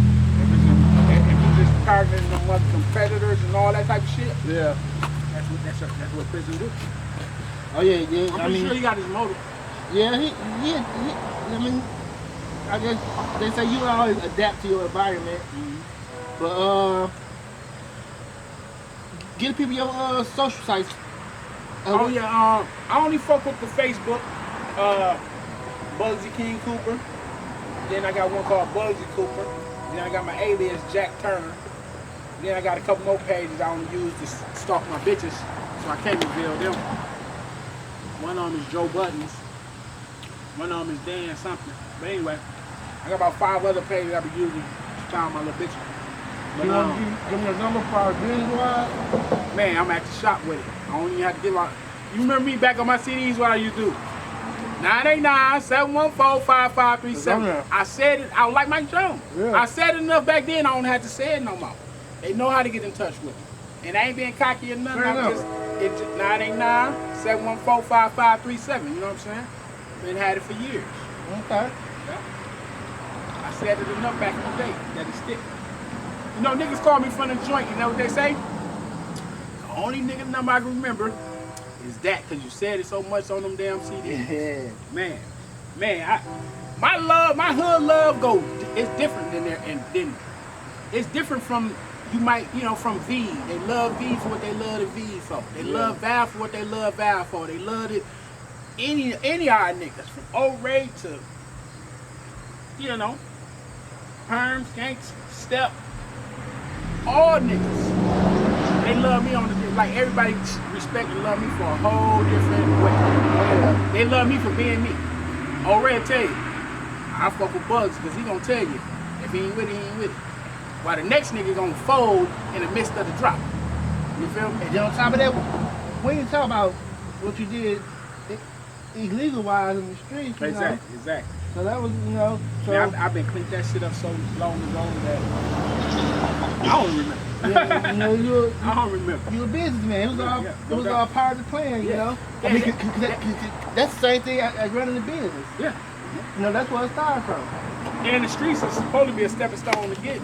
he's just targeting them other competitors and all that type of shit, Yeah. that's what prison do. Oh yeah. I'm pretty sure he got his motive. Yeah, he. I mean, I guess they say you always adapt to your environment, but give people your social sites. I only fuck with the Facebook, Bugsy King Cooper. Then I got one called Bugsy Cooper. Then I got my alias Jack Turner. Then I got a couple more pages I only use to stalk my bitches, so I can't reveal them. One of them is Joe Buttons. One of them is Dan something. But anyway, I got about 5 other pages I be using to find my little bitches. But You want to give me a number for our business wise? man, I'm at the shop with it. I don't even have to give out. You remember me back on my CDs, what I used to do? 989-714-5537. I said it, I was like Mike Jones. Yeah. I said it enough back then, I don't have to say it no more. They know how to get in touch with me. And I ain't being cocky or nothing. I'm just 989-714-5537. You know what I'm saying? Been had it for years. Okay. Yeah. I said it enough back in the day that it stick. You know, niggas call me from the joint, you know what they say? The only nigga number I can remember is that, because you said it so much on them damn CDs. Yeah. Man, my hood love go, it's different than there, and then it's different from, from V. They love V for what they love the V for. They love Val for what they love Val for. They love it, any of our niggas, from O-Ray to, Perm, Skanks, Step, all niggas. They love me on the, like everybody respect and love me for a whole different way. Yeah. They love me for being me. O-Ray tell you, I fuck with Bugs because he gonna tell you, if he ain't with it, he ain't with it. While the next nigga gonna fold in the midst of the drop. You feel me? And then on top of that, when you talk about what you did illegal wise in the streets, you know. Exactly. So that was, so Man, I've been cleaning that shit up so long ago that I don't remember. yeah, I don't remember. You a businessman. It was all part of the plan, you know. Yeah, I mean, that's the same thing as running the business. Yeah. That's where it started from. And the streets is supposed to be a stepping stone to get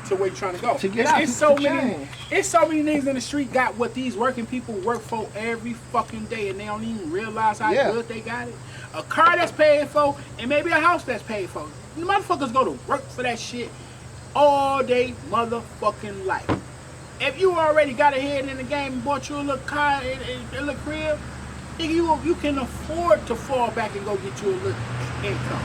to where you're trying to go. To get out, It's so to many. change. It's so many niggas in the street got what these working people work for every fucking day, and they don't even realize how good they got it. A car that's paid for, and maybe a house that's paid for. The motherfuckers go to work for that shit all day motherfucking life. If you already got a head in the game and bought you a little car and a little crib, nigga, you can afford to fall back and go get you a little income.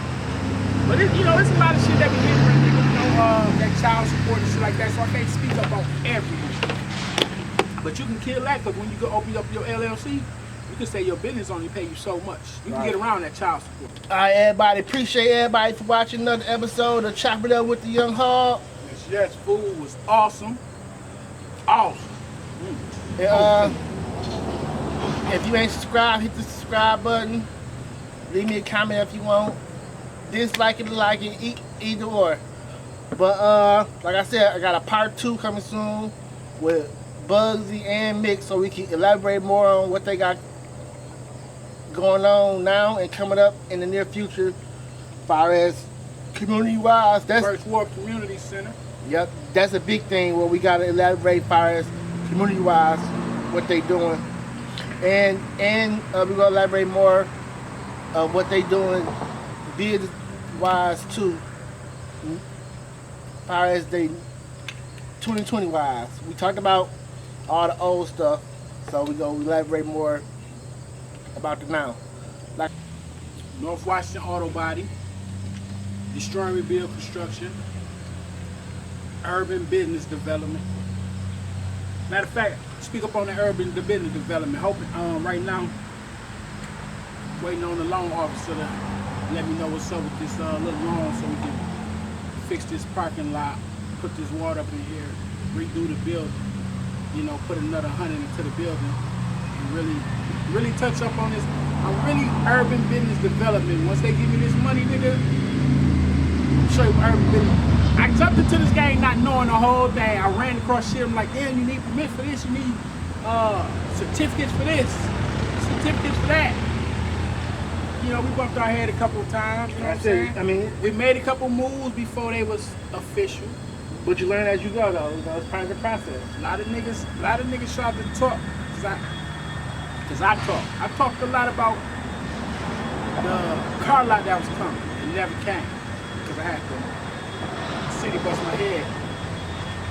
But it's a lot of shit that can hinder a nigga, that child support and shit like that. So I can't speak up on everything. But you can kill that because when you go open up your LLC, you can say your business only pay you so much. You can get around that child support. All right, everybody. Appreciate everybody for watching another episode of Chop It Up with the Young Hog. Yes, food was awesome. Awesome. If you ain't subscribed, hit the subscribe button. Leave me a comment if you want. Dislike it, like it, either or. But like I said, I got a part 2 coming soon with Bugsy and Mick, so we can elaborate more on what they got going on now and coming up in the near future, as far as community-wise. That's First Ward Community Center. Yep, that's a big thing where we gotta elaborate as far as community-wise what they doing, and we're gonna elaborate more of what they doing business-wise too, as far as they 2020-wise. We talked about all the old stuff, so we're gonna elaborate more about the now. Like North Washington Auto Body, Destroy and Rebuild Construction, Urban Business Development. Matter of fact, speak up on the business development. Hoping right now, waiting on the loan officer to let me know what's up with this little loan so we can fix this parking lot, put this water up in here, redo the building, put another 100 into the building, and really touch up on this. I'm really urban business development. Once they give me this money, nigga, I'll show you urban business. I jumped into this game not knowing the whole thing. I ran across shit. I'm like, damn, you need permit for this. You need certificates for this, certificates for that. We bumped our head a couple of times. You know what I'm saying? I mean, we made a couple moves before they was official. But you learn as you go, though. It's part of the process. A lot of niggas tried to talk, cause I talk. I talked a lot about the car lot that was coming. It never came because I had to. City bust my head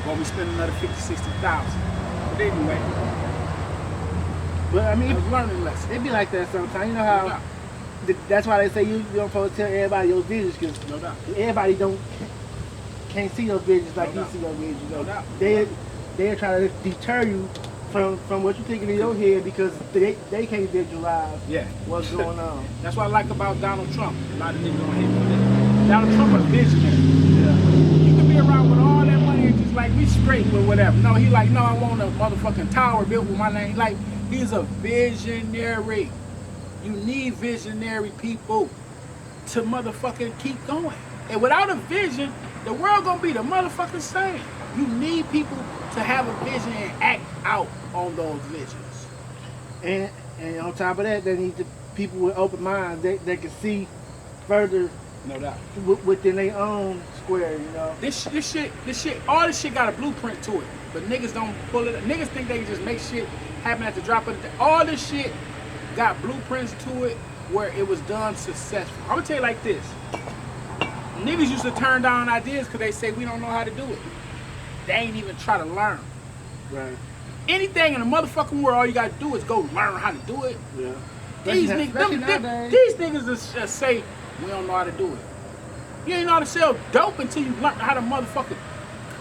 while we spend another 50,000, 60,000. But anyway, I mean, it was learning lesson. It be like that sometimes. You know how that's why they say you don't supposed to tell everybody your visions, because everybody can't see your visions like you see your visions. They're trying to deter you from what you're thinking in your head because they can't visualize what's going on. That's what I like about Donald Trump. A lot of niggas don't hate him. Donald Trump was visionary. You can be around with all that money and just like, we straight with whatever. No, he like, no, I want a motherfucking tower built with my name. Like, he's a visionary. You need visionary people to motherfucking keep going. And without a vision, the world gonna be the motherfucking same. You need people to have a vision and act out on those visions. And on top of that, they need the people with open minds. They can see further. No doubt. Within their own square, This shit, all this shit got a blueprint to it. But niggas don't pull it. Niggas think they can just make shit happen at the drop of the day. All this shit got blueprints to it where it was done successful. I'm gonna tell you like this. Niggas used to turn down ideas because they say we don't know how to do it. They ain't even try to learn. Right. Anything in the motherfucking world, all you gotta do is go learn how to do it. Yeah. These niggas just say, we don't know how to do it. You ain't know how to sell dope until you learn how to motherfucking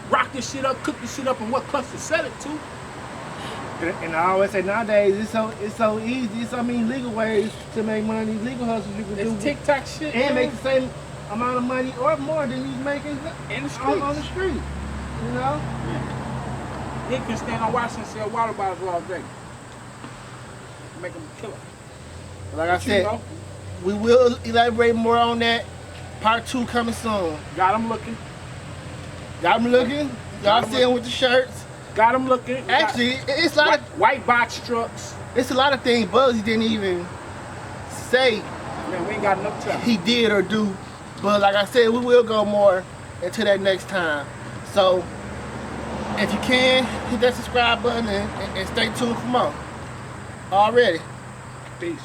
rock this shit up, cook this shit up, and what cluster to sell it to. And I always say nowadays it's so easy. There's so many legal ways to make money. These legal hustles you can do. It's TikTok shit. And make the same amount of money or more than you making in the street. On the street. Yeah. They can stand on Washington and sell water bottles all day. Make them kill it. Like I said, we will elaborate more on that. Part 2 coming soon. Got them looking. Y'all see them with the shirts. Got them looking. Actually, it's a lot of white box trucks. It's a lot of things Bugsy didn't even say. Man, we ain't got enough time. He did or do. But like I said, we will go more into that next time. So If you can, hit that subscribe button and stay tuned for more. Already. Peace.